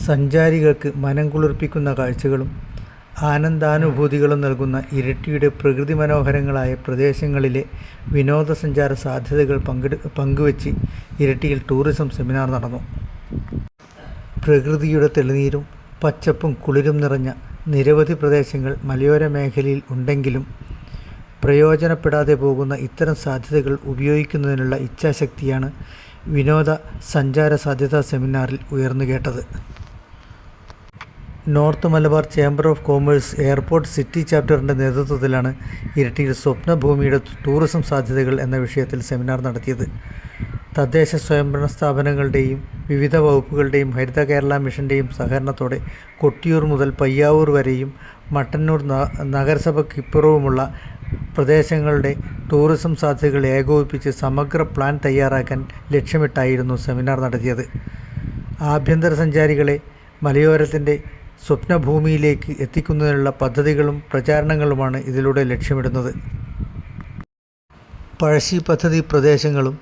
സഞ്ചാരികൾക്ക് മനം കുളിർപ്പിക്കുന്ന കാഴ്ചകളും ആനന്ദാനുഭൂതികളും നൽകുന്ന ഇരിട്ടിയുടെ പ്രകൃതി മനോഹരങ്ങളായ പ്രദേശങ്ങളിലെ വിനോദസഞ്ചാര സാധ്യതകൾ പങ്കുവച്ച് ഇരിട്ടിയിൽ ടൂറിസം സെമിനാർ നടന്നു. പ്രകൃതിയുടെ തെളിനീരും പച്ചപ്പും കുളിരും നിറഞ്ഞ നിരവധി പ്രദേശങ്ങൾ മലയോര മേഖലയിൽ ഉണ്ടെങ്കിലും പ്രയോജനപ്പെടാതെ പോകുന്ന ഇത്തരം സാധ്യതകൾ ഉപയോഗിക്കുന്നതിനുള്ള ഇച്ഛാശക്തിയാണ് വിനോദ സഞ്ചാര സാധ്യതാ സെമിനാറിൽ ഉയർന്നുകേട്ടത്. North Malabar chamber of commerce airport city ചാപ്റ്ററിൻ്റെ നേതൃത്വത്തിലാണ് ഇരിട്ടിയിൽ സ്വപ്നഭൂമിയുടെ ടൂറിസം സാധ്യതകൾ എന്ന വിഷയത്തിൽ സെമിനാർ നടത്തിയത്. തദ്ദേശ സ്വയംഭരണ സ്ഥാപനങ്ങളുടെയും വിവിധ വകുപ്പുകളുടെയും ഹരിത കേരള മിഷൻ്റെയും സഹകരണത്തോടെ കൊട്ടിയൂർ മുതൽ പയ്യാവൂർ വരെയും മട്ടന്നൂർ നഗരസഭയ്ക്കിപ്പുറവുമുള്ള പ്രദേശങ്ങളുടെ ടൂറിസം സാധ്യതകൾ ഏകോപിപ്പിച്ച് സമഗ്ര പ്ലാൻ തയ്യാറാക്കാൻ ലക്ഷ്യമിട്ടായിരുന്നു സെമിനാർ നടത്തിയത്. ആഭ്യന്തര സഞ്ചാരികളെ മലയോരത്തിൻ്റെ സ്വപ്നഭൂമിയിലേക്ക് എത്തിക്കുന്നതിനുള്ള പദ്ധതികളും പ്രചാരണങ്ങളുമാണ് ഇതിലൂടെ ലക്ഷ്യമിടുന്നത്. പഴശ്ശി പദ്ധതി പ്രദേശങ്ങളും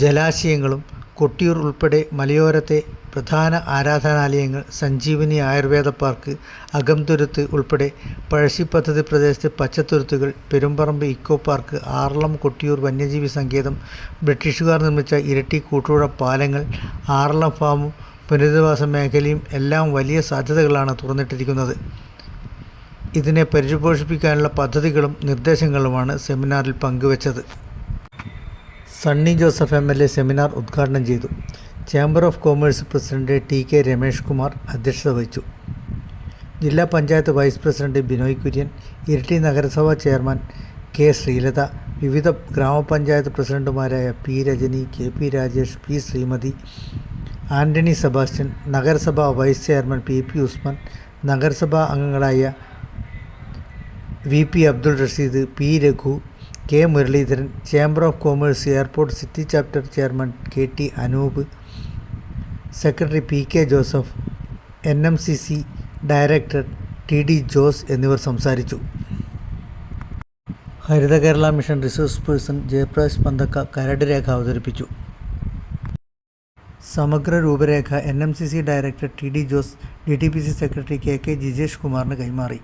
ജലാശയങ്ങളും കൊട്ടിയൂർ ഉൾപ്പെടെ മലയോരത്തെ പ്രധാന ആരാധനാലയങ്ങൾ, സഞ്ജീവനി ആയുർവേദ പാർക്ക്, അകംതുരുത്ത് ഉൾപ്പെടെ പഴശ്ശി പദ്ധതി പ്രദേശത്തെ പച്ചത്തുരുത്തുകൾ, പെരുമ്പറമ്പ് ഇക്കോ പാർക്ക്, ആറളം കൊട്ടിയൂർ വന്യജീവി സങ്കേതം, ബ്രിട്ടീഷുകാർ നിർമ്മിച്ച ഇരിട്ടി കൂട്ടുപുഴ പാലങ്ങൾ, ആറളം ഫാമും പുനരധിവാസ മേഖലയും എല്ലാം വലിയ സാധ്യതകളാണ് തുറന്നിട്ടിരിക്കുന്നത്. ഇതിനെ പരിപോഷിപ്പിക്കാനുള്ള പദ്ധതികളും നിർദ്ദേശങ്ങളുമാണ് സെമിനാറിൽ പങ്കുവച്ചത്. സണ്ണി ജോസഫ് MLA സെമിനാർ ഉദ്ഘാടനം ചെയ്തു. Chamber of commerce president TK Ramesh Kumar അധ്യക്ഷത വഹിച്ചു. ജില്ലാ പഞ്ചായത്ത് വൈസ് പ്രസിഡന്റ് ബിനോയ് കുര്യൻ, ഇരിട്ടി നഗരസഭാ ചെയർമാൻ K ശ്രീലത, വിവിധ ഗ്രാമപഞ്ചായത്ത് പ്രസിഡന്റുമാരായ P Rajani, KP Rajesh, P Sreemathi, Antony Sebastian, നഗരസഭാ വൈസ് ചെയർമാൻ PP ഉസ്മാൻ, നഗരസഭാ അംഗങ്ങളായ VP Abdul Rasheed, P Raghu, K Muraleedharan, chamber of commerce airport city chapter chairman KT Anoop, secretary PK Joseph, NMCC director TD Jose എന്നിവർ സംസാരിച്ചു. Haritha Kerala mission resource person Jayaprakash പന്തക്ക കരട് രേഖ അവതരിപ്പിച്ചു. സമഗ്ര രൂപരേഖ NMCC director TD Jose DTPC secretary KK Jijesh കുമാറിന് കൈമാറി.